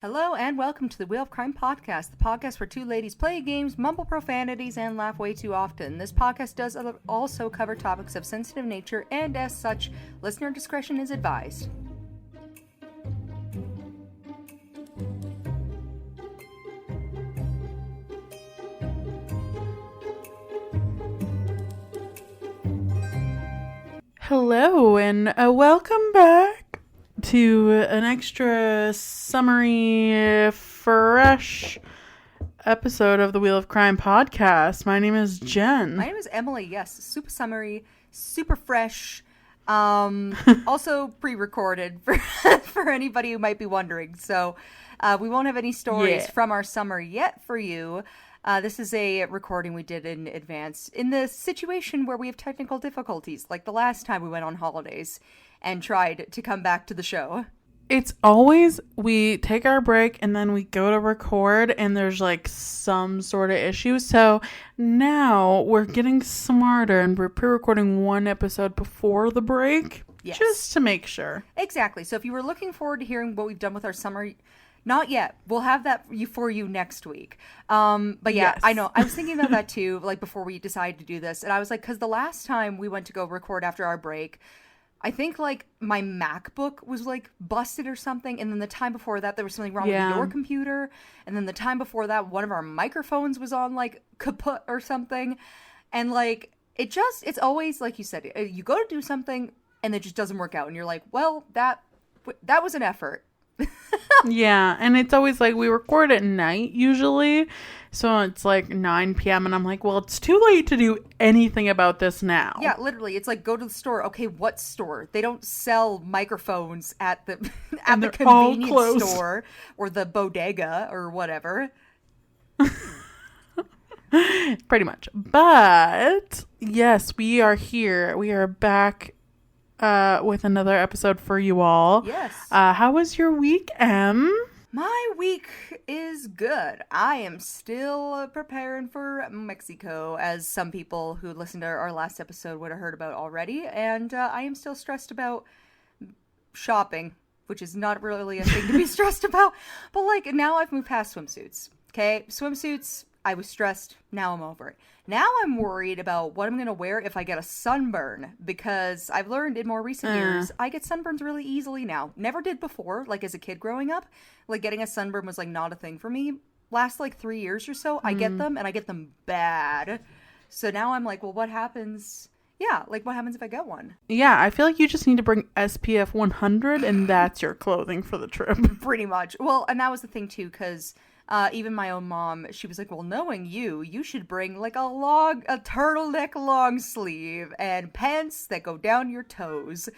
Hello and welcome to the Wheel of Crime podcast, the podcast where two ladies play games, mumble profanities, and laugh way too often. This podcast does also cover topics of sensitive nature, and as such, listener discretion is advised. Hello and welcome back to an extra summery, fresh episode of the Wheel of Crime podcast. My name is Jen. My name is Emily. Yes, super summery, super fresh. Also pre-recorded for anybody who might be wondering. So we won't have any stories from our summer yet for you. This is a recording we did in advance in the situation where we have technical difficulties, like the last time we went on holidays and tried to come back to the show. It's always we take our break and then we go to record and there's like some sort of issue. So now we're getting smarter and we're pre-recording one episode before the break. Yes. Just to make sure. Exactly. So if you were looking forward to hearing what we've done with our summer, not yet. We'll have that for you next week. But yeah, yes. I know. I was thinking about that too, like before we decided to do this. And I was like, because the last time we went to go record after our break, I think like my MacBook was like busted or something. And then the time before that, there was something wrong with your computer. And then the time before that, one of our microphones was on like kaput or something. And like, it's always like you said, you go to do something and it just doesn't work out. And you're like, well, that was an effort. Yeah, and it's always like we record at night usually, so it's like 9 p.m. and I'm like, well, it's too late to do anything about this now. Yeah, literally, it's like go to the store. Okay, what store? They don't sell microphones at the the convenience store or the bodega or whatever. Pretty much. But yes, we are here. We are back with another episode for you all. Yes. How was your week, Em? My week is good. I am still preparing for Mexico, as some people who listened to our last episode would have heard about already. And I am still stressed about shopping, which is not really a thing to be stressed about. But like now I've moved past swimsuits. Okay, swimsuits. I was stressed. Now I'm over it. Now I'm worried about what I'm going to wear if I get a sunburn, because I've learned in more recent years, I get sunburns really easily now. Never did before, like as a kid growing up. Like getting a sunburn was like not a thing for me. Last like 3 years or so, I get them and I get them bad. So now I'm like, well, what happens? Yeah, like what happens if I get one? Yeah, I feel like you just need to bring SPF 100 and that's your clothing for the trip. Pretty much. Well, and that was the thing too, because even my own mom, she was like, well, knowing you should bring like a turtleneck long sleeve and pants that go down your toes.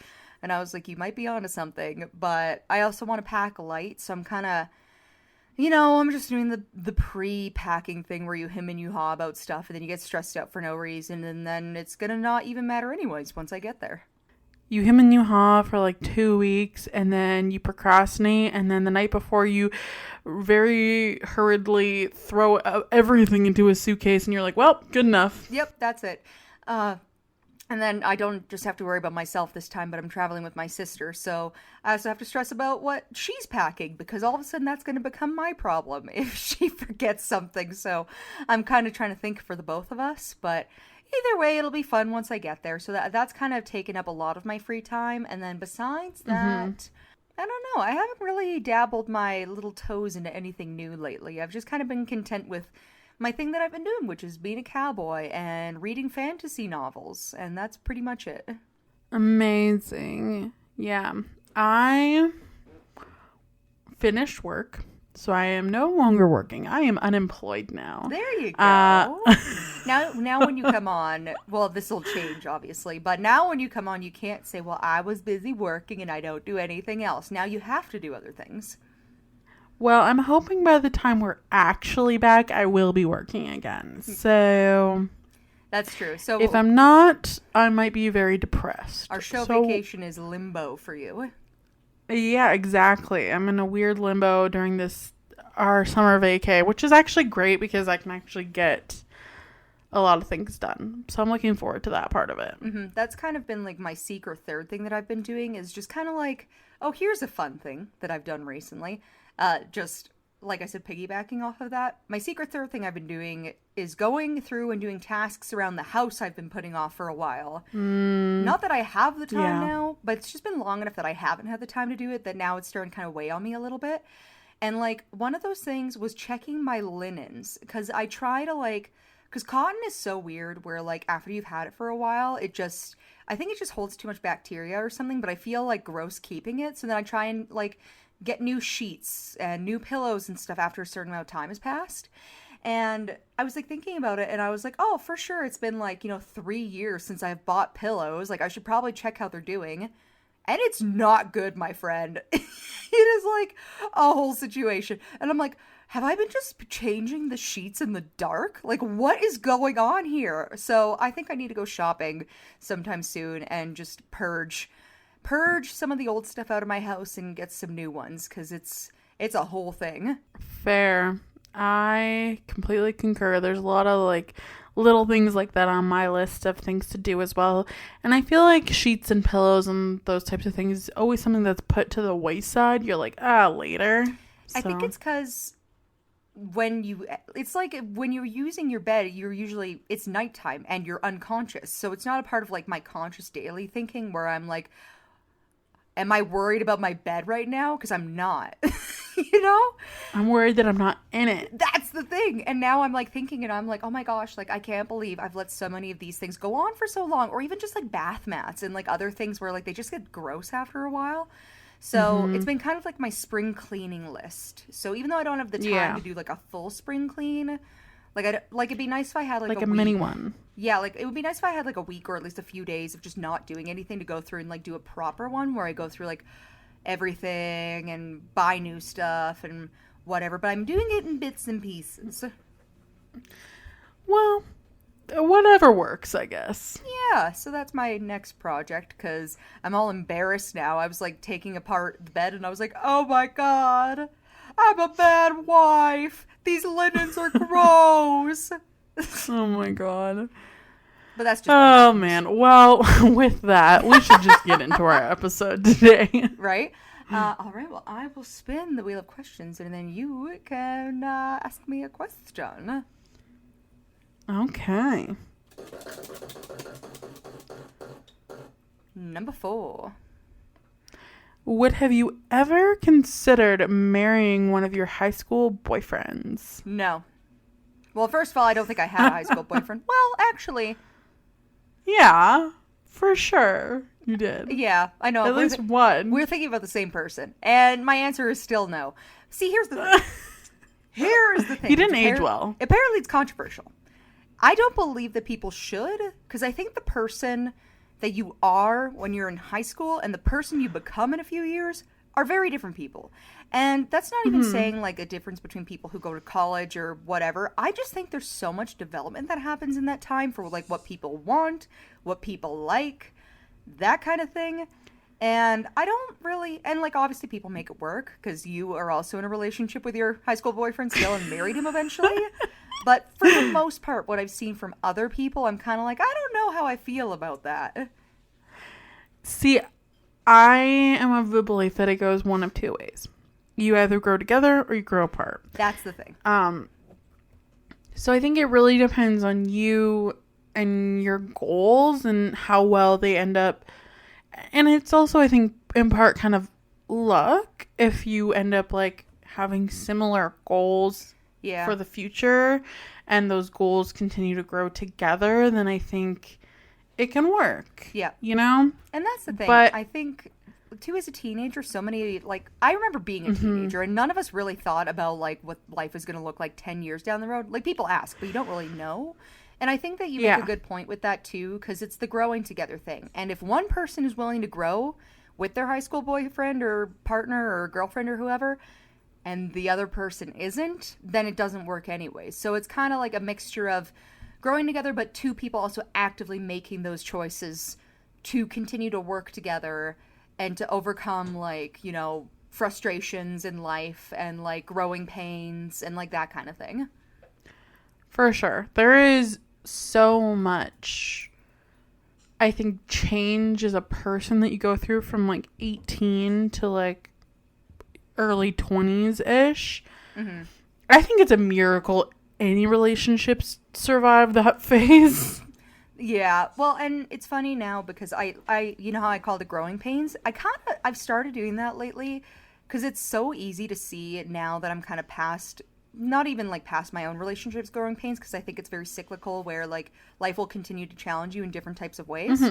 And I was like, you might be onto something, but I also want to pack light. So I'm kind of, I'm just doing the pre-packing thing where you hem and you haw about stuff and then you get stressed out for no reason. And then it's going to not even matter anyways once I get there. You hem and you haw for like 2 weeks and then you procrastinate, and then the night before you very hurriedly throw everything into a suitcase and you're like, well, good enough. Yep, that's it. And then I don't just have to worry about myself this time, but I'm traveling with my sister, so I also have to stress about what she's packing, because all of a sudden that's going to become my problem if she forgets something. So I'm kind of trying to think for the both of us, but either way, it'll be fun once I get there. So that's kind of taken up a lot of my free time. And then besides that, I don't know. I haven't really dabbled my little toes into anything new lately. I've just kind of been content with my thing that I've been doing, which is being a cowboy and reading fantasy novels. And that's pretty much it. Amazing. Yeah. I finished work. So I am no longer working. I am unemployed now. There you go. Now when you come on, well, this will change, obviously. But now when you come on, you can't say, well, I was busy working and I don't do anything else. Now you have to do other things. Well, I'm hoping by the time we're actually back, I will be working again. So that's true. So if I'm not, I might be very depressed. Our vacation is limbo for you. Yeah, exactly. I'm in a weird limbo during our summer vacay, which is actually great because I can actually get a lot of things done. So I'm looking forward to that part of it. Mm-hmm. That's kind of been like my secret third thing that I've been doing, is just kind of like, oh, here's a fun thing that I've done recently. Just like I said, piggybacking off of that, my secret third thing I've been doing is going through and doing tasks around the house I've been putting off for a while. Not that I have the time now, but it's just been long enough that I haven't had the time to do it, that now it's starting to kind of weigh on me a little bit. And like one of those things was checking my linens, because I try to like, because cotton is so weird where like after you've had it for a while, I think it just holds too much bacteria or something, but I feel like gross keeping it. So then I try and like get new sheets and new pillows and stuff after a certain amount of time has passed. And I was like thinking about it, and I was like, oh, for sure, it's been like, 3 years since I've bought pillows. Like I should probably check how they're doing. And it's not good, my friend. It is like a whole situation. And I'm like, have I been just changing the sheets in the dark? Like, what is going on here? So I think I need to go shopping sometime soon and just purge some of the old stuff out of my house and get some new ones, because it's a whole thing. Fair. I completely concur. There's a lot of like little things like that on my list of things to do as well. And I feel like sheets and pillows and those types of things is always something that's put to the wayside. You're like, later. I think it's because it's like when you're using your bed, it's nighttime and you're unconscious. So it's not a part of like my conscious daily thinking where I'm like, am I worried about my bed right now? Because I'm not, I'm worried that I'm not in it. That's the thing. And now I'm like thinking, and I'm like, oh my gosh, like I can't believe I've let so many of these things go on for so long. Or even just like bath mats and like other things where like they just get gross after a while. So it's been kind of like my spring cleaning list. So even though I don't have the time to do like a full spring clean, like it'd be nice if I had like a mini one. Yeah, like it would be nice if I had like a week or at least a few days of just not doing anything to go through and like do a proper one where I go through like everything and buy new stuff and whatever. But I'm doing it in bits and pieces. Well, whatever works, I guess. Yeah, so that's my next project, because I'm all embarrassed now. I was like taking apart the bed and I was like, oh my god, I'm a bad wife. These linens are gross. Oh my god. But that's just... Oh man. Well, with that, we should just get into our episode today. Right? All right, well, I will spin the wheel of questions and then you can ask me a question. Okay. Number 4. Have you ever considered marrying one of your high school boyfriends? No. Well, first of all, I don't think I had a high school boyfriend. Well, actually. Yeah, for sure. You did. Yeah, I know. At least one. We're thinking about the same person. And my answer is still no. See, here's the thing. Here's the thing. He didn't age well. Apparently, it's controversial. I don't believe that people should, because I think the person that you are when you're in high school and the person you become in a few years are very different people. And that's not even saying like a difference between people who go to college or whatever. I just think there's so much development that happens in that time for like what people want, what people like, that kind of thing. And I don't really, and like obviously people make it work because you are also in a relationship with your high school boyfriend still and married him eventually. But for the most part, what I've seen from other people, I'm kind of like, I don't know how I feel about that. See, I am of the belief that it goes one of two ways. You either grow together or you grow apart. That's the thing. So I think it really depends on you and your goals and how well they end up. And it's also, I think, in part kind of luck if you end up like having similar goals for the future and those goals continue to grow together, then I think it can work. Yeah. You know? And that's the thing. But I think, too, as a teenager, so many, like, I remember being a teenager and none of us really thought about, like, what life is going to look like 10 years down the road. Like, people ask, but you don't really know. And I think that you make a good point with that, too, because it's the growing together thing. And if one person is willing to grow with their high school boyfriend or partner or girlfriend or whoever, and the other person isn't, then it doesn't work anyway. So it's kind of like a mixture of growing together, but two people also actively making those choices to continue to work together and to overcome, like, you know, frustrations in life and, like, growing pains and, like, that kind of thing. For sure. There is so much, I think, change as a person that you go through from, like, 18 to, like, early 20s-ish. I think it's a miracle any relationships survive that phase. Yeah, well, and it's funny now because I you know how I called it growing pains? I've started doing that lately because it's so easy to see now that I'm kind of past, not even like past my own relationships growing pains, because I think it's very cyclical where like life will continue to challenge you in different types of ways.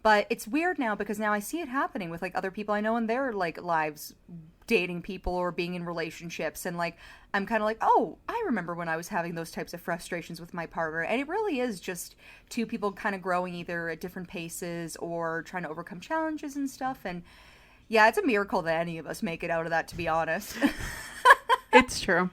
But it's weird now because now I see it happening with like other people I know in their like lives, dating people or being in relationships, and like I'm kind of like, oh, I remember when I was having those types of frustrations with my partner. And it really is just two people kind of growing either at different paces or trying to overcome challenges and stuff. And yeah, it's a miracle that any of us make it out of that, to be honest. It's true.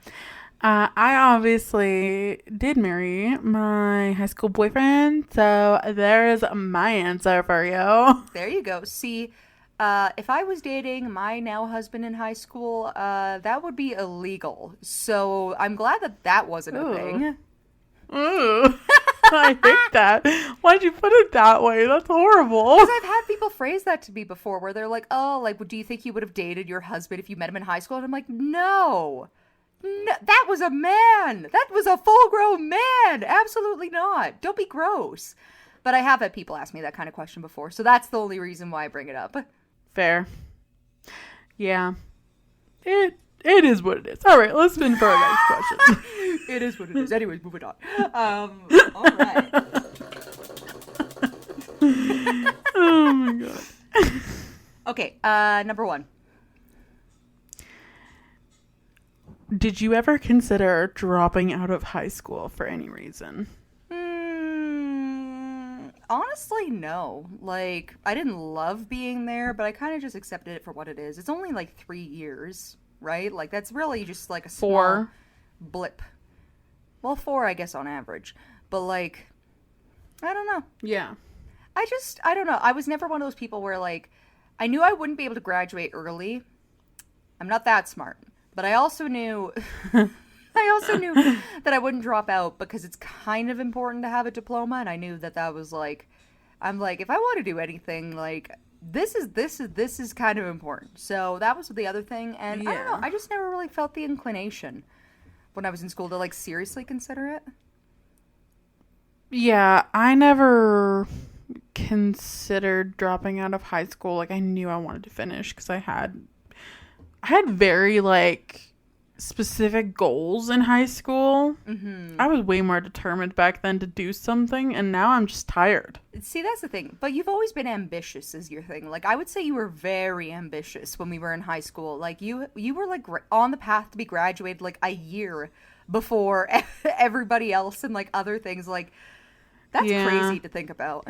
I obviously did marry my high school boyfriend, so there is my answer for you. There you go. See, if I was dating my now husband in high school, that would be illegal. So I'm glad that that wasn't a thing. Ooh. I hate that. Why'd you put it that way? That's horrible. Because I've had people phrase that to me before where they're like, oh, like, do you think you would have dated your husband if you met him in high school? And I'm like, no. No, that was a man. That was a full-grown man. Absolutely not. Don't be gross. But I have had people ask me that kind of question before, so that's the only reason why I bring it up. Fair. Yeah. It is what it is. All right, let's spin for our next question. It is what it is. Anyways, moving on. All right. Oh my god. Okay, number one. Did you ever consider dropping out of high school for any reason? Honestly, no. Like, I didn't love being there, but I kind of just accepted it for what it is. It's only like 3 years, right? Like, that's really just like a small 4 blip. Well, 4, I guess, on average. But, like, I don't know. Yeah. I don't know. I was never one of those people where, like, I knew I wouldn't be able to graduate early. I'm not that smart. But I also knew that I wouldn't drop out because it's kind of important to have a diploma, and I knew that that was like, I'm like, if I want to do anything, like this is kind of important. So that was the other thing, and I don't know, I just never really felt the inclination when I was in school to like seriously consider it. Yeah, I never considered dropping out of high school. Like, I knew I wanted to finish because I had very like specific goals in high school. I was way more determined back then to do something, and now I'm just tired. See, that's the thing. But you've always been ambitious is your thing. Like, I would say you were very ambitious when we were in high school. Like, you were like on the path to be graduated like a year before everybody else and like other things. Like, that's crazy to think about.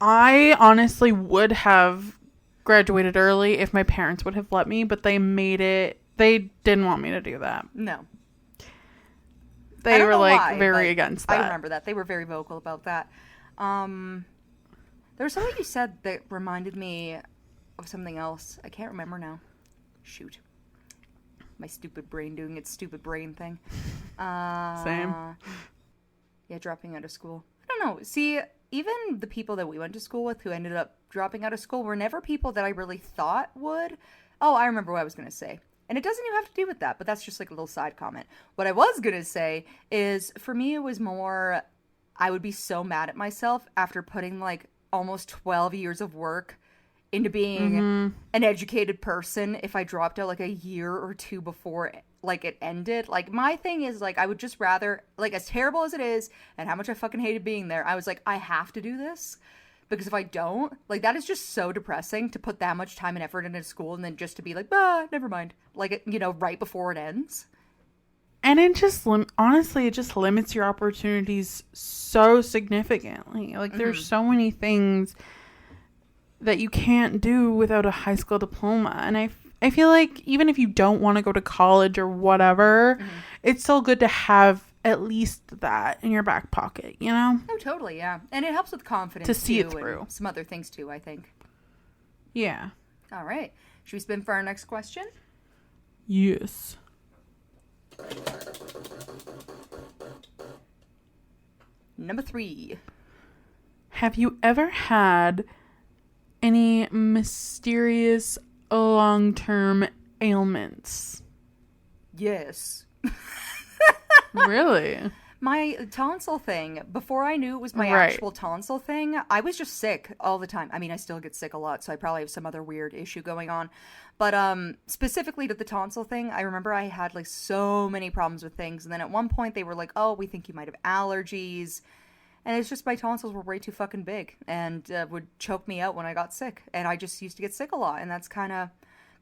I honestly would have graduated early if my parents would have let me, but they didn't want me to do that. No. They were like very against that. I remember that. They were very vocal about that. There was something you said that reminded me of something else. I can't remember now. Shoot. My stupid brain doing its stupid brain thing. Same. Yeah, dropping out of school. I don't know. See, even the people that we went to school with who ended up dropping out of school were never people that I really thought would. Oh, I remember what I was going to say. And it doesn't even have to do with that, but that's just like a little side comment. What I was going to say is, for me, it was more, I would be so mad at myself after putting like almost 12 years of work into being an educated person if I dropped out like a year or two before like it ended. Like, my thing is, like, I would just rather, like, as terrible as it is and how much I fucking hated being there, I was like, I have to do this. Because if I don't, like, that is just so depressing to put that much time and effort into school and then just to be like, never mind. Like, you know, right before it ends. And it just, honestly, it just limits your opportunities so significantly. Like, there's so many things that you can't do without a high school diploma. And I feel like even if you don't want to go to college or whatever, it's still good to have at least that in your back pocket, you know? Oh, totally, yeah. And it helps with confidence, to see it through. And some other things, too, I think. Yeah. All right. Should we spin for our next question? Yes. Number 3. Have you ever had any mysterious long-term ailments. Yes. Really? My tonsil thing, before I knew it was my Right. actual tonsil thing, I was just sick all the time. I mean, I still get sick a lot, so I probably have some other weird issue going on. But specifically to the tonsil thing, I remember I had like so many problems with things, and then at one point they were like, "Oh, we think you might have allergies." And it's just my tonsils were way too fucking big and would choke me out when I got sick. And I just used to get sick a lot, and that's kind of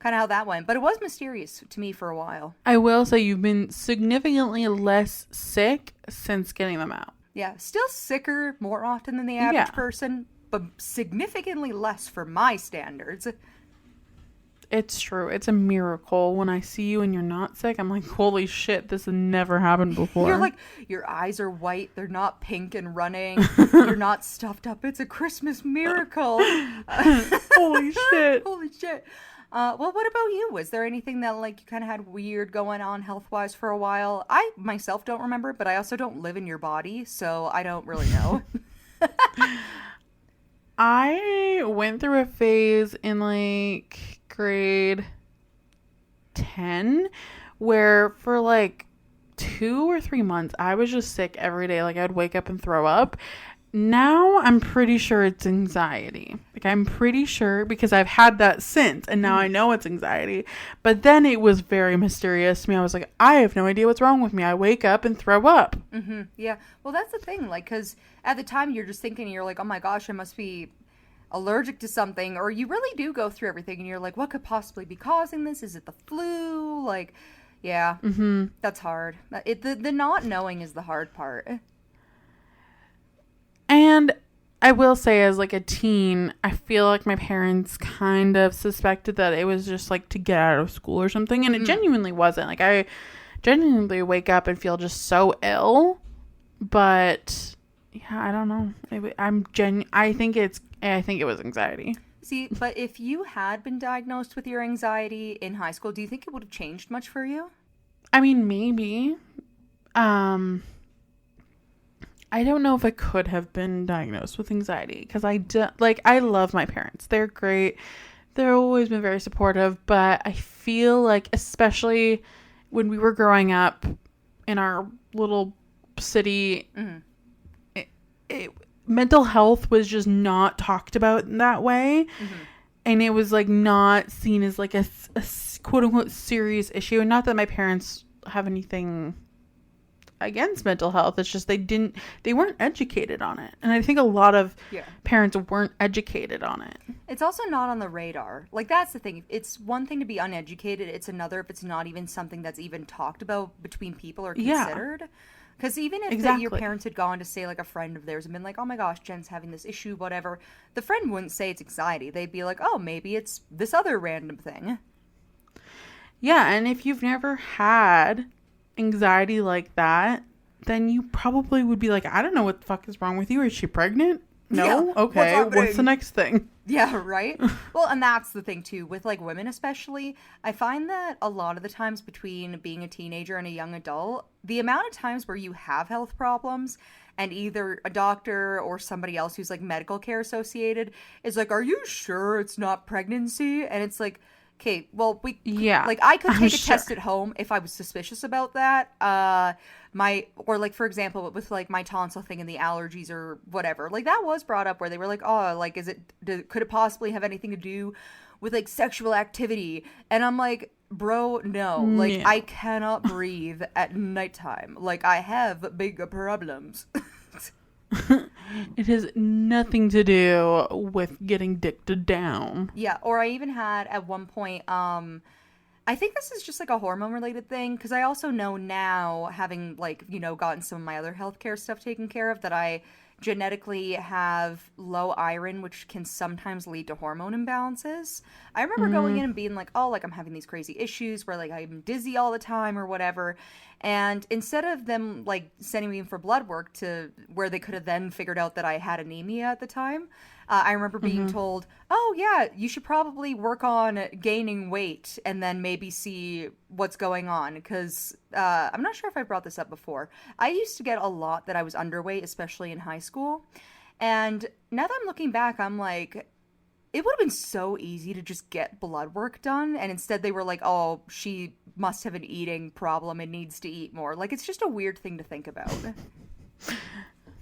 how that went. But it was mysterious to me for a while. I will say you've been significantly less sick since getting them out. Yeah, still sicker more often than the average person, but significantly less for my standards. It's true. It's a miracle. When I see you and you're not sick, I'm like, holy shit, this has never happened before. You're like, your eyes are white, they're not pink and running, you're not stuffed up. It's a Christmas miracle. holy shit. Holy shit. Well, what about you? Was there anything that like you kind of had weird going on health-wise for a while? I myself don't remember, but I also don't live in your body, so I don't really know. I went through a phase in like grade 10 where for like 2 or 3 months I was just sick every day. Like I'd wake up and throw up. Now I'm pretty sure it's anxiety. Like I'm pretty sure because I've had that since and now I know it's anxiety. But then it was very mysterious to me. I was like, I have no idea what's wrong with me. I wake up and throw up. Mm-hmm. Yeah. Well, that's the thing. Like, because at the time you're just thinking, you're like, oh my gosh, I must be allergic to something. Or you really do go through everything and you're like, what could possibly be causing this? Is it the flu? Like, yeah, that's hard. The not knowing is the hard part. And I will say as like a teen, I feel like my parents kind of suspected that it was just like to get out of school or something. And it genuinely wasn't. Like I genuinely wake up and feel just so ill. But yeah, I don't know. I think it was anxiety. See, but if you had been diagnosed with your anxiety in high school, do you think it would have changed much for you? I mean, maybe. I don't know if I could have been diagnosed with anxiety because I love my parents. They're great. They've always been very supportive, but I feel like especially when we were growing up in our little city, mental health was just not talked about in that way. And it was like not seen as like a quote unquote serious issue. And not that my parents have anything against mental health. It's just they weren't educated on it. And I think a lot of parents weren't educated on it. It's also not on the radar. Like, that's the thing. It's one thing to be uneducated. It's another if it's not even something that's even talked about between people or considered. Because even if your parents had gone to say, like, a friend of theirs and been like, oh my gosh, Jen's having this issue, whatever, the friend wouldn't say it's anxiety. They'd be like, oh, maybe it's this other random thing. Yeah, and if you've never had anxiety like that, then you probably would be like, I don't know what the fuck is wrong with you. Is she pregnant? No? Yeah, okay, what's the next thing? Yeah, right? Well, and that's the thing, too. With, like, women especially, I find that a lot of the times between being a teenager and a young adult, the amount of times where you have health problems and either a doctor or somebody else who's, like, medical care associated is like, are you sure it's not pregnancy? And it's like, okay, well, I could take a test at home if I was suspicious about that. Or like, for example, with like my tonsil thing and the allergies or whatever, like that was brought up where they were like, oh, like, could it possibly have anything to do with like sexual activity? And I'm like, bro, no, like I cannot breathe at nighttime. Like I have big problems. It has nothing to do with getting dicked down. Yeah, or I even had at one point, I think this is just like a hormone related thing, because I also know now, having like, gotten some of my other healthcare stuff taken care of, that I genetically have low iron, which can sometimes lead to hormone imbalances. I remember going in and being like, oh, like I'm having these crazy issues where like I'm dizzy all the time or whatever. And instead of them like sending me in for blood work to where they could have then figured out that I had anemia at the time, I remember being told, oh yeah, you should probably work on gaining weight and then maybe see what's going on. Because I'm not sure if I brought this up before. I used to get a lot that I was underweight, especially in high school. And now that I'm looking back, I'm like, It would have been so easy to just get blood work done, and instead they were like, oh, she must have an eating problem and needs to eat more. Like, it's just a weird thing to think about.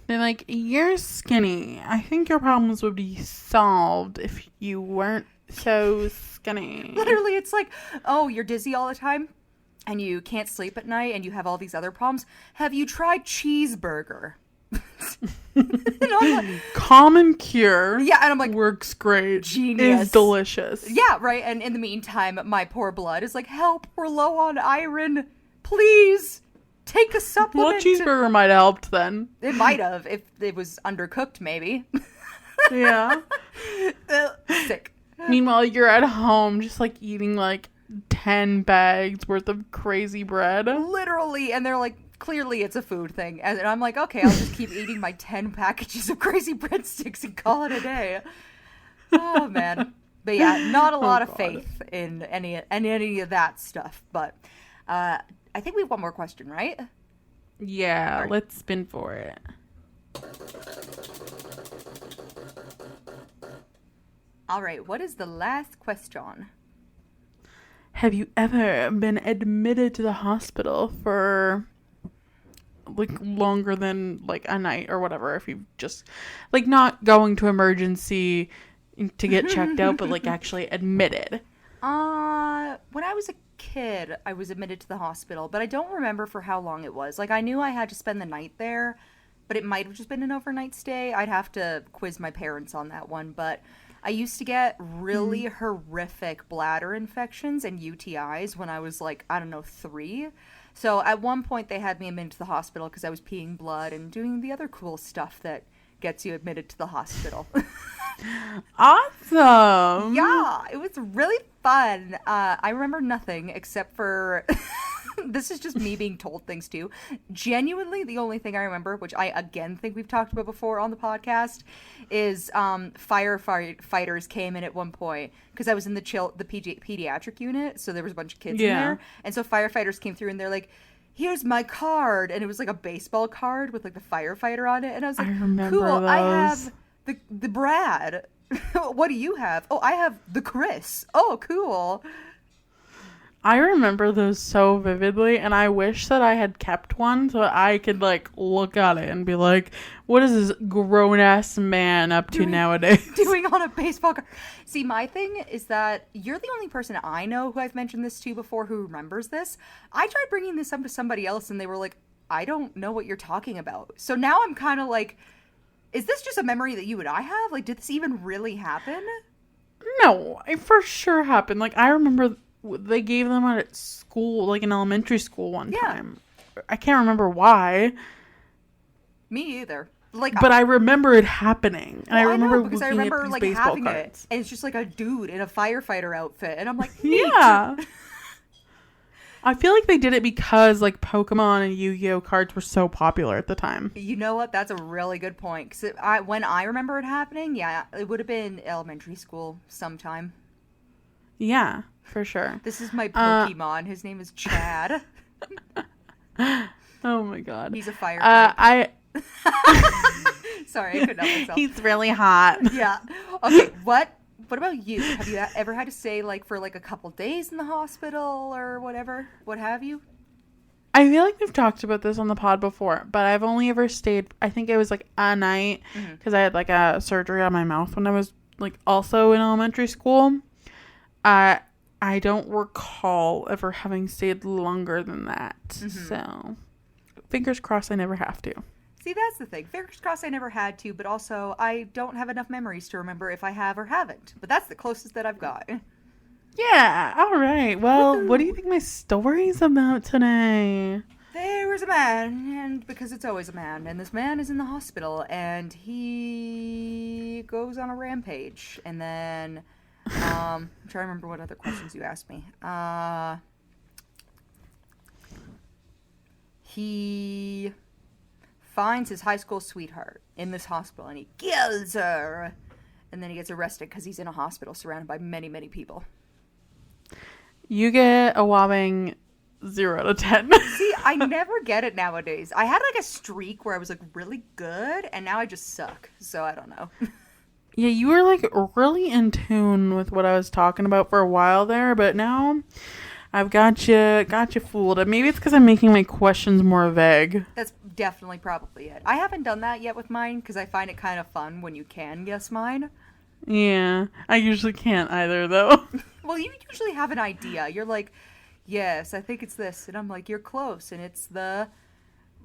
They're like, you're skinny. I think your problems would be solved if you weren't so skinny. Literally, it's like, oh, you're dizzy all the time, and you can't sleep at night, and you have all these other problems. Have you tried cheeseburger? And I'm like, common cure. Yeah, and I'm like, works great. Genius. Is delicious. Yeah, right. And in the meantime, my poor blood is like, help, we're low on iron. Please take a supplement. Well, cheeseburger might have helped then. It might have if it was undercooked, maybe. Yeah. Sick. Meanwhile, you're at home just like eating like 10 bags worth of crazy bread. Literally. And they're like, clearly it's a food thing. And I'm like, okay, I'll just keep eating my 10 packages of crazy breadsticks and call it a day. Oh, man. But yeah, not a lot of faith in any of that stuff. But I think we have one more question, right? Yeah, right. Let's spin for it. All right, what is the last question? Have you ever been admitted to the hospital for like longer than like a night or whatever, if you just like not going to emergency to get checked out, but like actually admitted? When I was a kid, I was admitted to the hospital, but I don't remember for how long it was. Like, I knew I had to spend the night there, but it might have just been an overnight stay. I'd have to quiz my parents on that one, but I used to get really horrific bladder infections and UTIs when I was like, I don't know, 3. So at one point they had me admitted to the hospital because I was peeing blood and doing the other cool stuff that gets you admitted to the hospital. Awesome. Yeah, it was really fun. I remember nothing except for this is just me being told things too. Genuinely, the only thing I remember, which I again think we've talked about before on the podcast, is firefighters came in at one point because I was in the pediatric unit, so there was a bunch of kids in there, and so firefighters came through and they're like, here's my card, and it was like a baseball card with like the firefighter on it, and I was like, cool, those. I have the Brad. What do you have? Oh, I have the Chris. Oh, cool. I remember those so vividly, and I wish that I had kept one so I could like look at it and be like, what is this grown-ass man up to nowadays? Doing on a baseball card. See, my thing is that you're the only person I know who I've mentioned this to before who remembers this. I tried bringing this up to somebody else, and they were like, I don't know what you're talking about. So now I'm kind of like, is this just a memory that you and I have? Like, did this even really happen? No, it for sure happened. Like, I remember they gave them at school, like in elementary school one time. I can't remember why. Me either. Like, but I remember it happening. And I remember because I remember like having it, and it's just like a dude in a firefighter outfit, and I'm like, neat. Yeah. I feel like they did it because like Pokemon and Yu-Gi-Oh cards were so popular at the time. You know what? That's a really good point. Because when I remember it happening, yeah, it would have been elementary school sometime. Yeah, for sure. This is my Pokemon. His name is Chad. Oh my god. He's a firefighter. Sorry, I couldn't help myself. He's really hot. Yeah. Okay, what about you? Have you ever had to stay like for like a couple days in the hospital or whatever? What have you? I feel like we've talked about this on the pod before, but I've only ever stayed, I think it was like a night because I had like a surgery on my mouth when I was like also in elementary school. I don't recall ever having stayed longer than that. So fingers crossed I never have to. See, that's the thing. Fingers crossed I never had to, but also I don't have enough memories to remember if I have or haven't. But that's the closest that I've got. Yeah, all right. Well, Woo-hoo. What do you think my story's about today? There was a man, and because it's always a man, and this man is in the hospital, and he goes on a rampage. And then, I'm trying to remember what other questions you asked me. He finds his high school sweetheart in this hospital, and he kills her. And then he gets arrested because he's in a hospital surrounded by many, many people. You get a whopping 0 out of 10. See, I never get it nowadays. I had like a streak where I was like really good, and now I just suck. So I don't know. Yeah, you were like really in tune with what I was talking about for a while there, but now I've got you fooled. And maybe it's because I'm making my questions more vague. That's definitely probably it. I haven't done that yet with mine because I find it kind of fun when you can guess mine. Yeah, I usually can't either, though. Well, you usually have an idea. You're like, yes, I think it's this. And I'm like, you're close. And it's the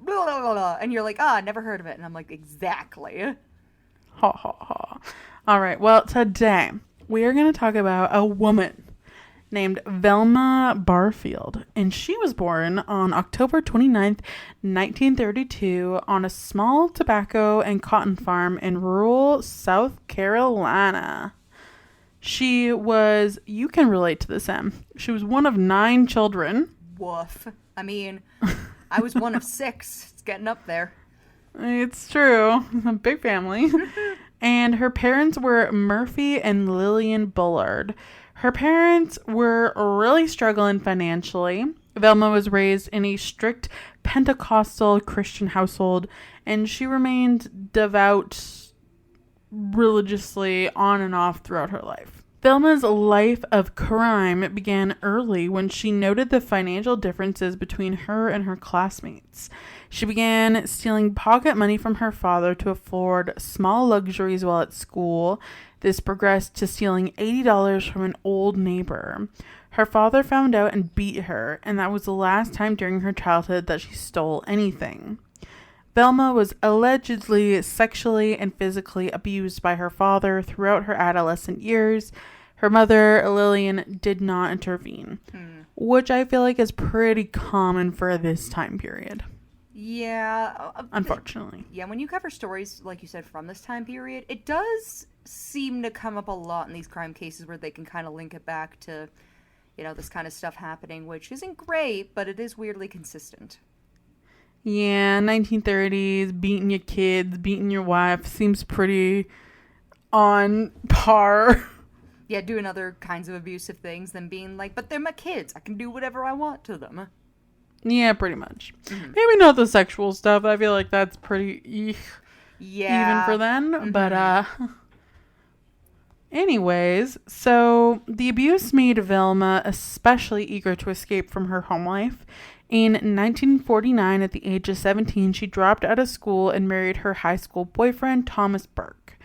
blah, blah, blah, blah. And you're like, never heard of it. And I'm like, exactly. Ha ha ha. All right, well, today we are going to talk about a woman named Velma Barfield. And she was born on October 29th, 1932, on a small tobacco and cotton farm in rural South Carolina. She was, you can relate to this, Em. She was one of 9 children. Woof. I mean, I was one of 6. It's getting up there. It's true. A big family. And her parents were Murphy and Lillian Bullard. Her parents were really struggling financially. Velma was raised in a strict Pentecostal Christian household, and she remained devout religiously on and off throughout her life. Velma's life of crime began early when she noted the financial differences between her and her classmates. She began stealing pocket money from her father to afford small luxuries while at school. This progressed to stealing $80 from an old neighbor. Her father found out and beat her, and that was the last time during her childhood that she stole anything. Velma was allegedly sexually and physically abused by her father throughout her adolescent years. Her mother, Lillian, did not intervene, which I feel like is pretty common for this time period. Yeah. Unfortunately. Yeah, when you cover stories, like you said, from this time period, it does seem to come up a lot in these crime cases where they can kind of link it back to, this kind of stuff happening, which isn't great, but it is weirdly consistent. Yeah, 1930s, beating your kids, beating your wife seems pretty on par. Yeah, doing other kinds of abusive things than being like, but they're my kids. I can do whatever I want to them. Yeah, pretty much. Mm-hmm. Maybe not the sexual stuff. I feel like that's pretty even for then. Mm-hmm. But anyways, so the abuse made Velma especially eager to escape from her home life. In 1949, at the age of 17, she dropped out of school and married her high school boyfriend, Thomas Burke.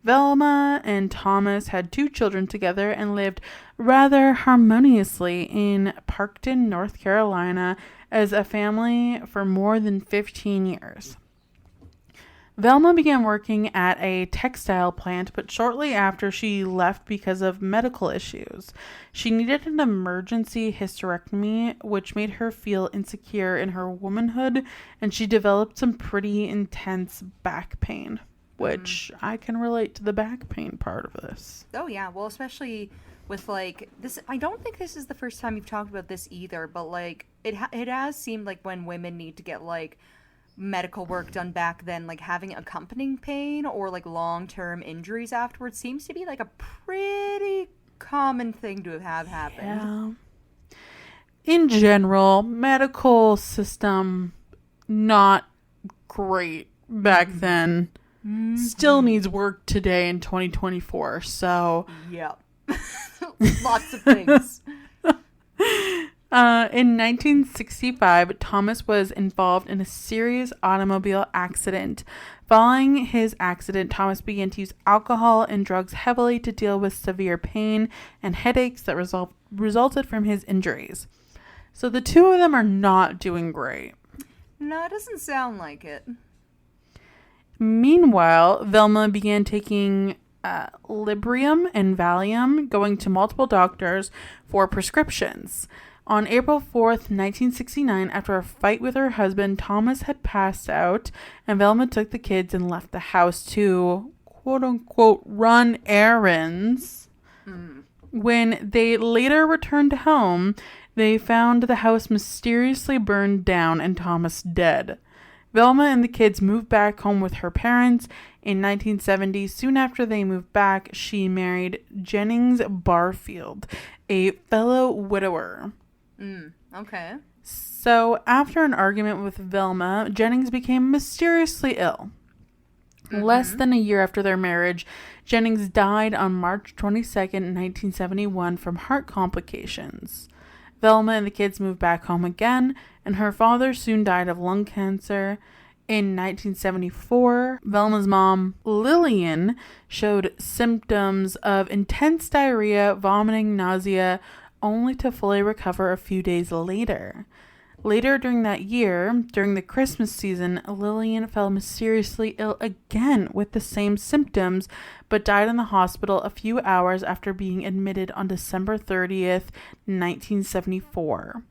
Velma and Thomas had 2 children together and lived rather harmoniously in Parkton, North Carolina, as a family for more than 15 years. Velma began working at a textile plant, but shortly after she left because of medical issues. She needed an emergency hysterectomy, which made her feel insecure in her womanhood, and she developed some pretty intense back pain, which I can relate to the back pain part of this. Oh, yeah. Well, especially with, this. I don't think this is the first time you've talked about this either, but, it has seemed like when women need to get, medical work done back then, having accompanying pain or long-term injuries afterwards seems to be a pretty common thing to have happened. Yeah. In general, medical system not great back then. Mm-hmm. Still needs work today in 2024. So yep. Lots of things. In 1965, Thomas was involved in a serious automobile accident. Following his accident, Thomas began to use alcohol and drugs heavily to deal with severe pain and headaches that resulted from his injuries. So the 2 of them are not doing great. No, it doesn't sound like it. Meanwhile, Velma began taking Librium and Valium, going to multiple doctors for prescriptions. On April 4th, 1969, after a fight with her husband, Thomas had passed out, and Velma took the kids and left the house to, quote-unquote, run errands. When they later returned home, they found the house mysteriously burned down and Thomas dead. Velma and the kids moved back home with her parents. In 1970, soon after they moved back, she married Jennings Barfield, a fellow widower. Okay. So, after an argument with Velma, Jennings became mysteriously ill. Less than a year after their marriage, Jennings died on March 22nd, 1971 from heart complications. Velma and the kids moved back home again, and her father soon died of lung cancer. In 1974, Velma's mom, Lillian, showed symptoms of intense diarrhea, vomiting, nausea, only to fully recover a few days later. Later during that year, during the Christmas season, Lillian fell mysteriously ill again with the same symptoms, but died in the hospital a few hours after being admitted on December 30th, 1974.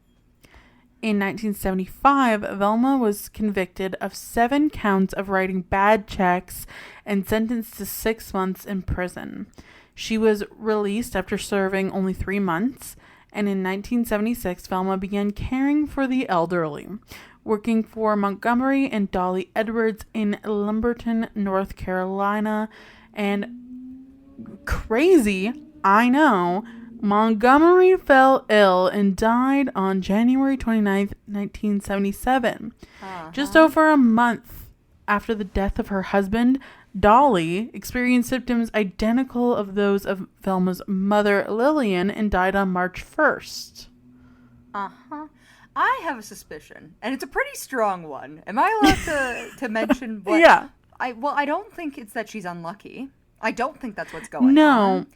In 1975, Velma was convicted of 7 counts of writing bad checks and sentenced to 6 months in prison. She was released after serving only 3 months, and in 1976, Velma began caring for the elderly, working for Montgomery and Dolly Edwards in Lumberton, North Carolina. And crazy, I know, Montgomery fell ill and died on January 29th, 1977. Just over a month after the death of her husband, Dolly experienced symptoms identical of those of Velma's mother, Lillian, and died on March 1st. I have a suspicion, and it's a pretty strong one. Am I allowed to mention what? Yeah. I don't think it's that she's unlucky. I don't think that's what's going on. No.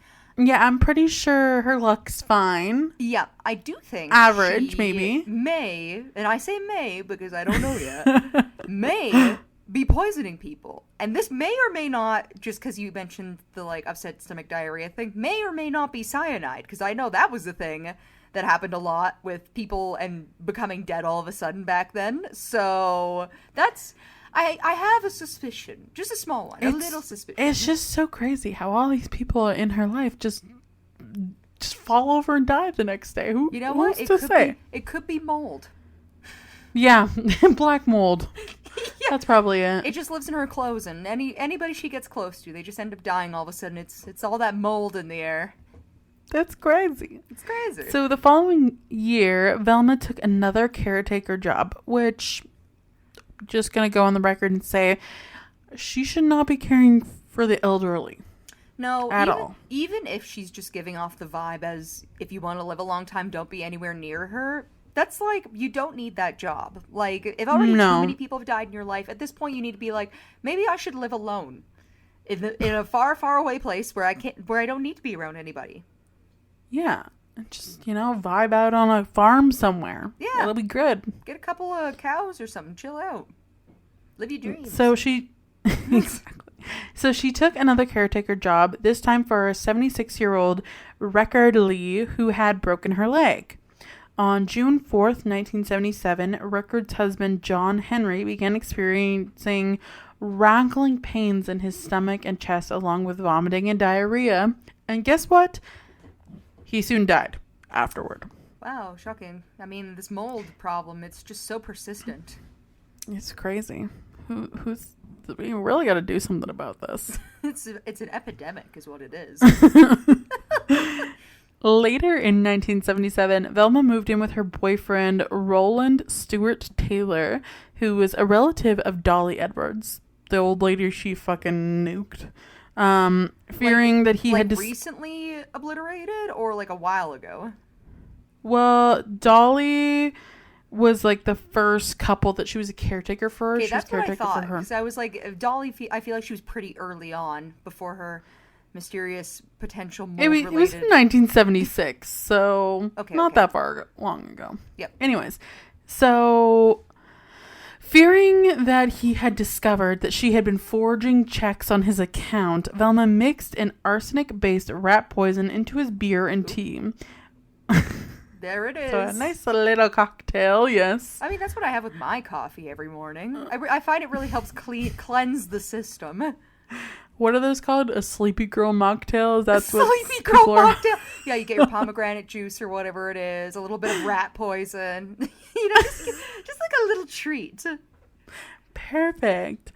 Yeah, I'm pretty sure her luck's fine. Yeah, I do think average, she maybe. May, and I say may because I don't know yet, may be poisoning people. And this may or may not, just because you mentioned the, upset stomach diarrhea thing, may or may not be cyanide, because I know that was the thing that happened a lot with people and becoming dead all of a sudden back then. So that's... I have a suspicion. Just a small one. A little suspicion. It's just so crazy how all these people in her life just fall over and die the next day. Who knows to say? It could be mold. Yeah, black mold. Yeah. That's probably it. It just lives in her clothes, and anybody she gets close to, they just end up dying all of a sudden. It's all that mold in the air. That's crazy. It's crazy. So the following year, Velma took another caretaker job, which... just gonna go on the record and say she should not be caring for the elderly. No, at all. Even if she's just giving off the vibe as if you want to live a long time, don't be anywhere near her. That's you don't need that job. If already too many people have died in your life, at this point you need to be maybe I should live alone in a far, far away place where I don't need to be around anybody. Yeah. Just, vibe out on a farm somewhere. Yeah. It'll be good. Get a couple of cows or something. Chill out. Live your dreams. So she... exactly. So she took another caretaker job, this time for a 76-year-old Record Lee who had broken her leg. On June 4th, 1977, Rickard's husband, John Henry, began experiencing rankling pains in his stomach and chest along with vomiting and diarrhea. And guess what? He soon died afterward. Wow, shocking. I mean, this mold problem, it's just so persistent. It's crazy. We really got to do something about this. It's an epidemic is what it is. Later in 1977, Velma moved in with her boyfriend, Roland Stewart Taylor, who was a relative of Dolly Edwards, the old lady she fucking nuked. Fearing that he had recently obliterated or a while ago? Well, Dolly was the first couple that she was a caretaker for. Okay, she that's was what I thought. for her. Because I was Dolly, I feel like she was pretty early on before her mysterious potential mold It was in 1976, so not that far long ago. Yep. Anyways, so... fearing that he had discovered that she had been forging checks on his account, Velma mixed an arsenic-based rat poison into his beer and tea. There it is. So a nice little cocktail, yes. I mean, that's what I have with my coffee every morning. I find it really helps cleanse the system. What are those called? A sleepy girl mocktail? That's what sleepy girl mocktail. Yeah, you get your pomegranate juice or whatever it is, a little bit of rat poison. Just a little treat. Perfect.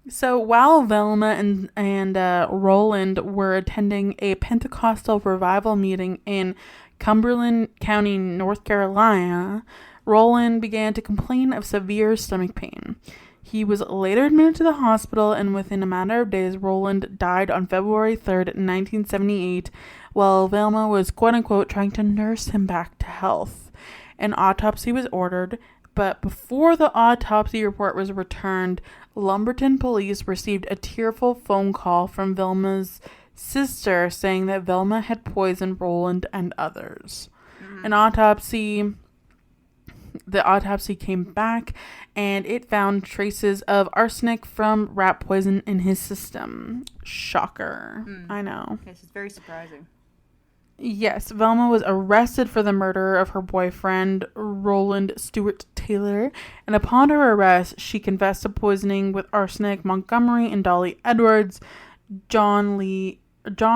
So while Velma and Roland were attending a Pentecostal revival meeting in Cumberland County, North Carolina, Roland began to complain of severe stomach pain. He was later admitted to the hospital, and within a matter of days, Roland died on February 3rd, 1978, while Velma was quote-unquote trying to nurse him back to health. An autopsy was ordered, but before the autopsy report was returned, Lumberton police received a tearful phone call from Velma's sister saying that Velma had poisoned Roland and others. The autopsy came back, and it found traces of arsenic from rat poison in his system. Shocker. I know. Yes, it's very surprising. Yes, Velma was arrested for the murder of her boyfriend, Roland Stewart Taylor, and upon her arrest, she confessed to poisoning with arsenic Montgomery and Dolly Edwards, John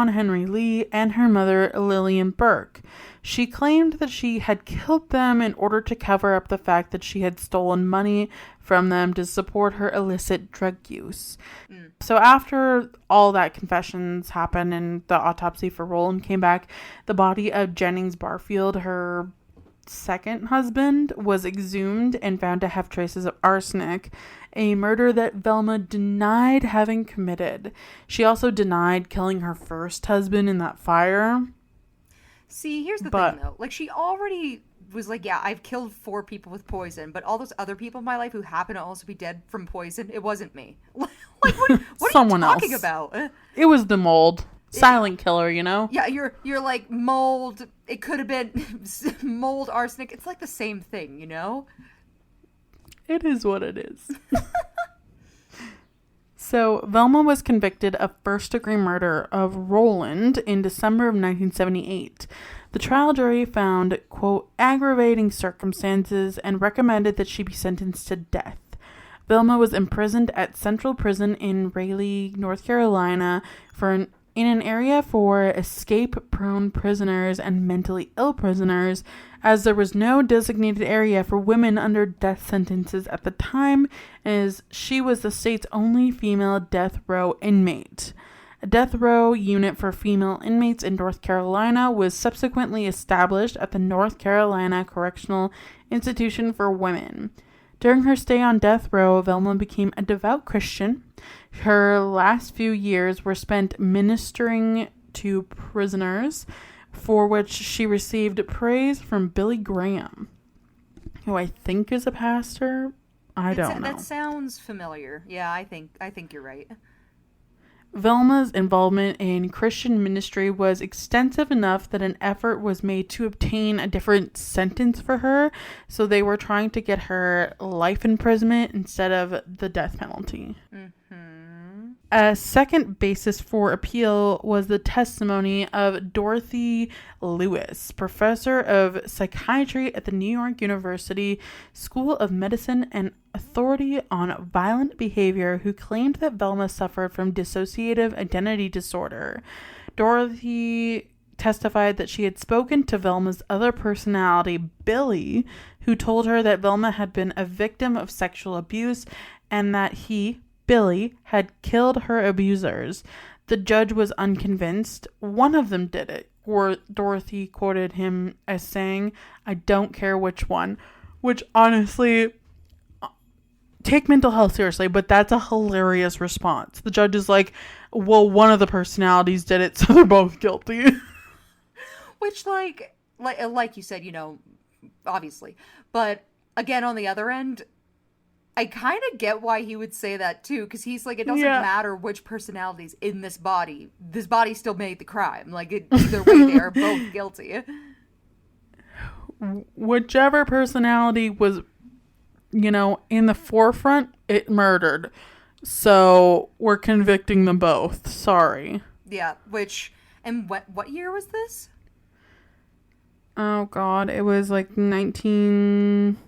Henry Lee, and her mother, Lillian Burke. She claimed that she had killed them in order to cover up the fact that she had stolen money from them to support her illicit drug use. So after all that confessions happened and the autopsy for Roland came back, the body of Jennings Barfield, her second husband, was exhumed and found to have traces of arsenic, a murder that Velma denied having committed. She also denied killing her first husband in that fire. See, here's the thing, though. Like, she already was like, yeah, I've killed 4 people with poison, but all those other people in my life who happen to also be dead from poison, it wasn't me. Like, what Someone are you talking else. About? It was the mold. Silent killer, you know? Yeah, you're like mold. It could have been mold, arsenic. It's like the same thing, you know? It is what it is. So, Velma was convicted of first-degree murder of Roland in December of 1978. The trial jury found, quote, aggravating circumstances and recommended that she be sentenced to death. Velma was imprisoned at Central Prison in Raleigh, North Carolina, in an area for escape-prone prisoners and mentally ill prisoners, as there was no designated area for women under death sentences at the time, as she was the state's only female death row inmate. A death row unit for female inmates in North Carolina was subsequently established at the North Carolina Correctional Institution for Women. During her stay on death row, Velma became a devout Christian. Her last few years were spent ministering to prisoners, for which she received praise from Billy Graham, who I think is a pastor. I don't know. That sounds familiar. Yeah, I think you're right. Velma's involvement in Christian ministry was extensive enough that an effort was made to obtain a different sentence for her, so they were trying to get her life imprisonment instead of the death penalty. A second basis for appeal was the testimony of Dorothy Lewis, professor of psychiatry at the New York University School of Medicine and authority on violent behavior, who claimed that Velma suffered from dissociative identity disorder. Dorothy testified that she had spoken to Velma's other personality, Billy, who told her that Velma had been a victim of sexual abuse and that he, Billy, had killed her abusers. The judge was unconvinced. One of them did it. Or Dorothy quoted him as saying, "I don't care which one," which honestly, take mental health seriously, but that's a hilarious response. The judge is like, well, one of the personalities did it, so they're both guilty. Which, like you said, you know, obviously. But again, on the other end, I kind of get why he would say that too, because he's like, it doesn't matter which personality's in this body. This body still made the crime. Like, either way, they are both guilty. Whichever personality was, you know, in the forefront, it murdered. So we're convicting them both. Sorry. Yeah, and what year was this? Oh God, it was like 19...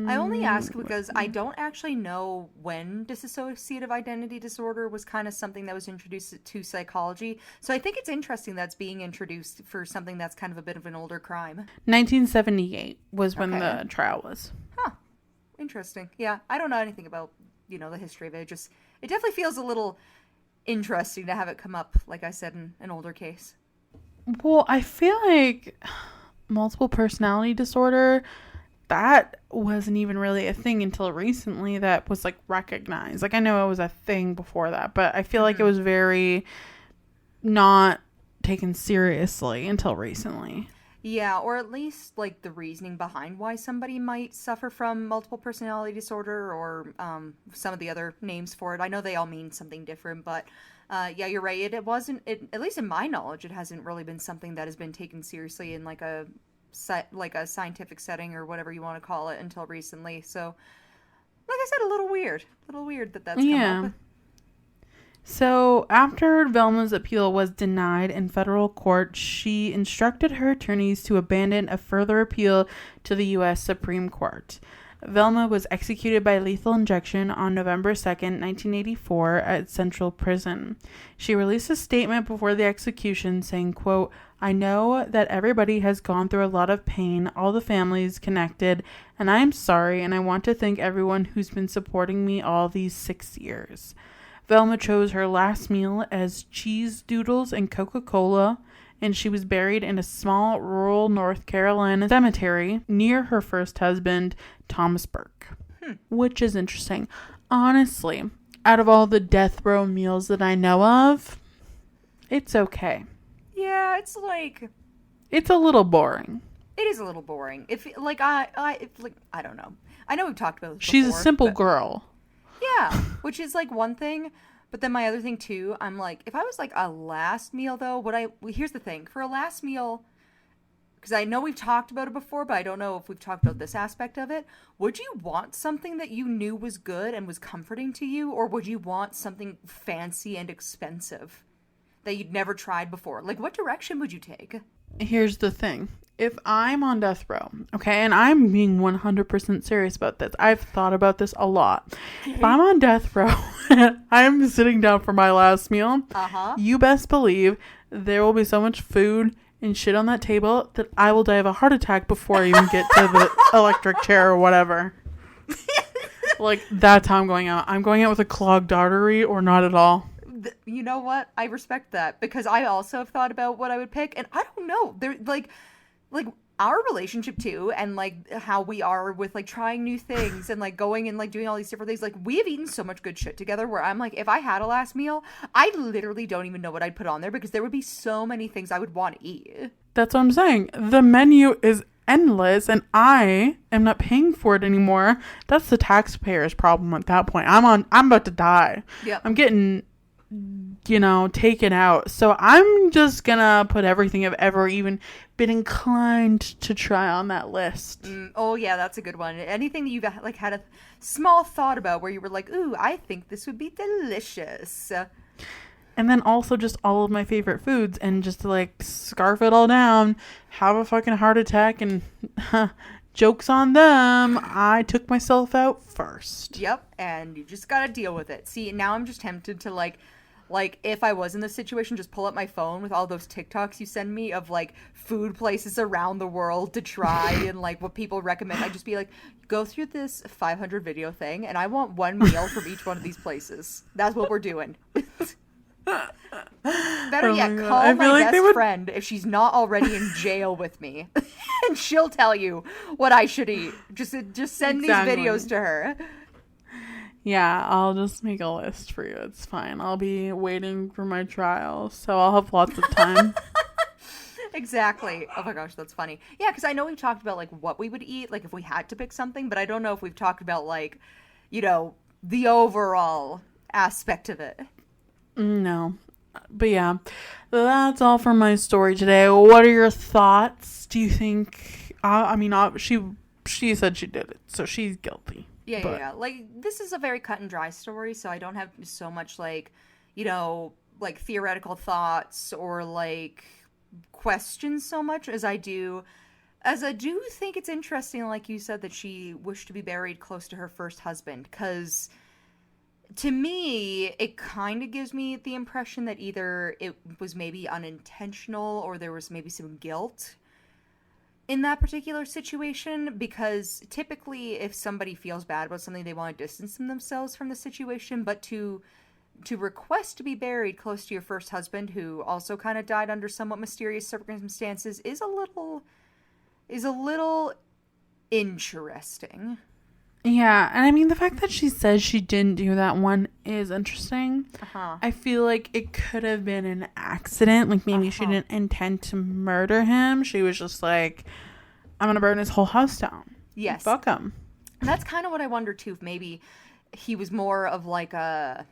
I only ask because I don't actually know when dissociative identity disorder was kind of something that was introduced to psychology. So I think it's interesting that's being introduced for something that's kind of a bit of an older crime. 1978 was when the trial was. Huh. Interesting. Yeah, I don't know anything about, you know, the history of it. It definitely feels a little interesting to have it come up, like I said, in an older case. Well, I feel like multiple personality disorder, that wasn't even really a thing until recently that was like recognized. Like I know it was a thing before that, but I feel like it was very not taken seriously until recently. Yeah, or at least like the reasoning behind why somebody might suffer from multiple personality disorder or some of the other names for it. I know they all mean something different, but yeah, you're right. It wasn't. At least in my knowledge, it hasn't really been something that has been taken seriously in like a scientific setting or whatever you want to call it until recently. So, like I said, a little weird that that's come Yeah. up. So, after Velma's appeal was denied in federal court, she instructed her attorneys to abandon a further appeal to the U.S. Supreme Court. Velma was executed by lethal injection on November 2nd, 1984 at Central Prison. She released a statement before the execution saying, quote, "I know that everybody has gone through a lot of pain, all the families connected, and I am sorry, and I want to thank everyone who's been supporting me all these 6 years." Velma chose her last meal as cheese doodles and Coca-Cola, and she was buried in a small rural North Carolina cemetery near her first husband, Thomas Burke. Which is interesting. Honestly, out of all the death row meals that I know of, it's okay. Yeah, it's like It's a little boring. it is a little boring. If like I don't know. I know we've talked about this She's before, a simple but- girl. Yeah, which is like one thing, but then my other thing too, I'm like, if I was like a last meal though, here's the thing, for a last meal, because I know we've talked about it before, but I don't know if we've talked about this aspect of it, would you want something that you knew was good and was comforting to you, or would you want something fancy and expensive that you'd never tried before? Like, what direction would you take? Here's the thing. If I'm on death row, okay, and I'm being 100% serious about this, I've thought about this a lot. If I'm on death row, I'm sitting down for my last meal, you best believe there will be so much food and shit on that table that I will die of a heart attack before I even get to the electric chair or whatever. Like, that's how I'm going out. I'm going out with a clogged artery or not at all. You know what? I respect that, because I also have thought about what I would pick, and I don't know. They're like our relationship too, and like how we are with like trying new things and like going and like doing all these different things. Like, we have eaten so much good shit together where I'm like, if I had a last meal, I literally don't even know what I'd put on there, because there would be so many things I would want to eat. That's what I'm saying. The menu is endless and I am not paying for it anymore. That's the taxpayer's problem at that point. I'm about to die. Yeah. I'm getting, taken out. So I'm just gonna put everything I've ever even been inclined to try on that list. Oh yeah, that's a good one. Anything that you've like had a small thought about where you were like, ooh, I think this would be delicious. And then also just all of my favorite foods, and just to like scarf it all down, have a fucking heart attack, and joke's on them. I took myself out first. Yep, and you just gotta deal with it. See, now I'm just tempted to like if I was in this situation, just pull up my phone with all those TikToks you send me of like food places around the world to try and like what people recommend. I'd just be like, go through this 500 video thing, and I want one meal from each one of these places. That's what we're doing. Better yet, call my best friend if she's not already in jail with me, and she'll tell you what I should eat. Just send these videos to her. Yeah, I'll just make a list for you. It's fine. I'll be waiting for my trial, so I'll have lots of time. Exactly. Oh my gosh, that's funny. Yeah, because I know we've talked about like what we would eat, like if we had to pick something, but I don't know if we've talked about like, the overall aspect of it. No. But yeah, that's all for my story today. What are your thoughts? Do you think... she said she did it, so she's guilty. Yeah. Like, this is a very cut and dry story, so I don't have so much like, like theoretical thoughts or like questions so much as I do think it's interesting, like you said, that she wished to be buried close to her first husband, because to me, it kind of gives me the impression that either it was maybe unintentional or there was maybe some guilt in that particular situation, because typically if somebody feels bad about something, they want to distance themselves from the situation, but to request to be buried close to your first husband, who also kind of died under somewhat mysterious circumstances, is a little interesting. Yeah, and I mean, the fact that she says she didn't do that one is interesting. I feel like it could have been an accident. Like, maybe she didn't intend to murder him. She was just like, I'm going to burn his whole house down. Yes. Fuck him. And that's kind of what I wonder, too, if maybe he was more of like a...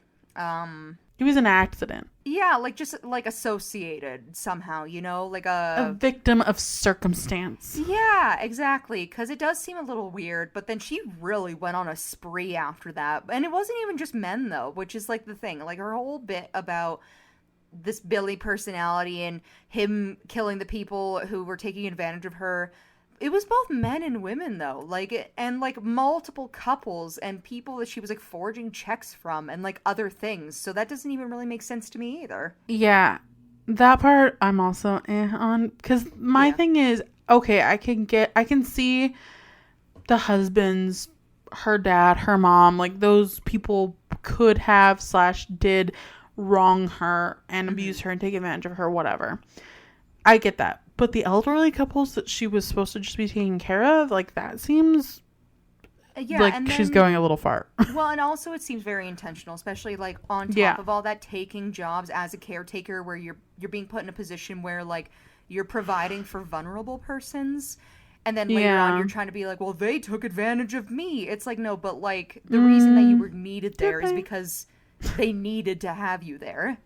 It was an accident. Yeah, like just like associated somehow, you know, like a victim of circumstance. Yeah, exactly, because it does seem a little weird, but then she really went on a spree after that. And it wasn't even just men, though, which is like the thing. Like her whole bit about this Billy personality and him killing the people who were taking advantage of her. It was both men and women, though, like, and like multiple couples and people that she was like forging checks from and like other things. So that doesn't even really make sense to me either. Yeah, that part I'm also on, because my thing is, okay, I can see the husbands, her dad, her mom, like those people could have / did wrong her and abuse her and take advantage of her, whatever. I get that. But the elderly couples that she was supposed to just be taking care of, like, that seems like and she's going a little far. Well, and also it seems very intentional, especially like on top of all that, taking jobs as a caretaker where you're being put in a position where like you're providing for vulnerable persons. And then later on, you're trying to be like, well, they took advantage of me. It's like, no, but like the reason that you were needed there is because they needed to have you there.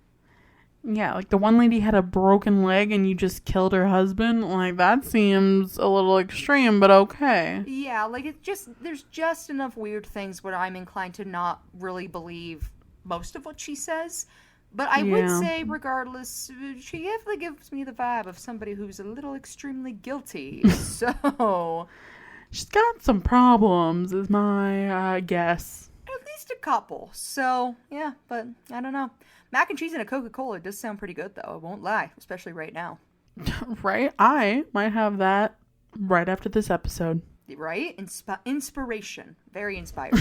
Yeah, like the one lady had a broken leg and you just killed her husband. Like, that seems a little extreme, but okay. Yeah, like there's just enough weird things where I'm inclined to not really believe most of what she says. But I would say, regardless, she definitely gives me the vibe of somebody who's a little extremely guilty. So she's got some problems, is my guess. At least a couple. So, yeah, but I don't know. Mac and cheese and a Coca-Cola does sound pretty good, though. I won't lie, especially right now. Right? I might have that right after this episode. Right? Inspiration. Very inspired.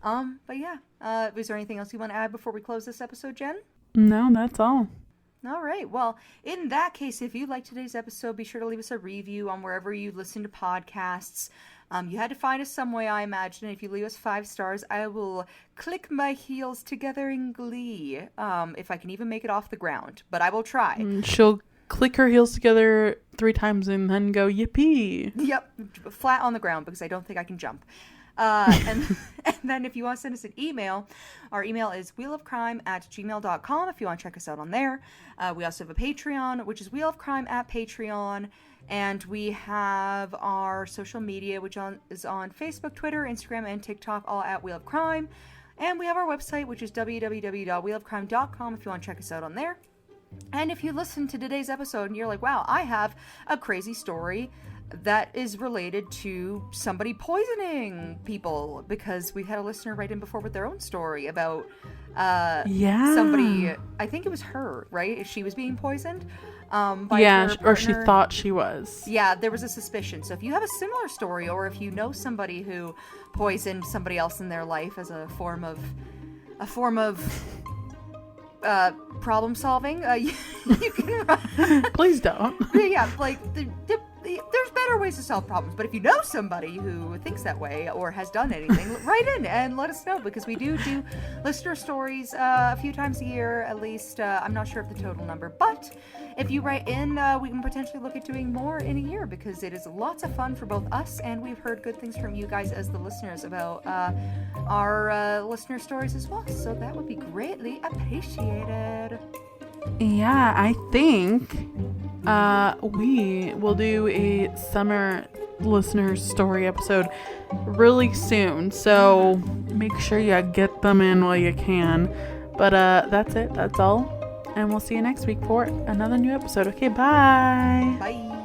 But yeah. Is there anything else you want to add before we close this episode, Jen? No, that's all. All right. Well, in that case, if you liked today's episode, be sure to leave us a review on wherever you listen to podcasts. You had to find us some way, I imagine. If you leave us 5 stars, I will click my heels together in glee. If I can even make it off the ground. But I will try. She'll click her heels together 3 times and then go, yippee. Yep. Flat on the ground because I don't think I can jump. And then if you want to send us an email, our email is wheelofcrime@gmail.com if you want to check us out on there. We also have a Patreon, which is wheelofcrime@patreon. And we have our social media, which is on Facebook, Twitter, Instagram, and TikTok, all at Wheel of Crime. And we have our website, which is www.wheelofcrime.com if you want to check us out on there. And if you listen to today's episode and you're like, wow, I have a crazy story that is related to somebody poisoning people, because we had a listener write in before with their own story about somebody, I think it was her, right? She was being poisoned. Or she thought she was. Yeah, there was a suspicion. So if you have a similar story, or if you know somebody who poisoned somebody else in their life as a form of problem solving, you can Please don't. Yeah, like there's better ways to solve problems. But if you know somebody who thinks that way or has done anything, write in and let us know, because we do listener stories a few times a year at least. I'm not sure of the total number, but if you write in, we can potentially look at doing more in a year, because it is lots of fun for both us, and we've heard good things from you guys as the listeners about our listener stories as well. So that would be greatly appreciated. Yeah, I think we will do a summer listener story episode really soon. So make sure you get them in while you can. But that's it. That's all. And we'll see you next week for another new episode. Okay, bye. Bye.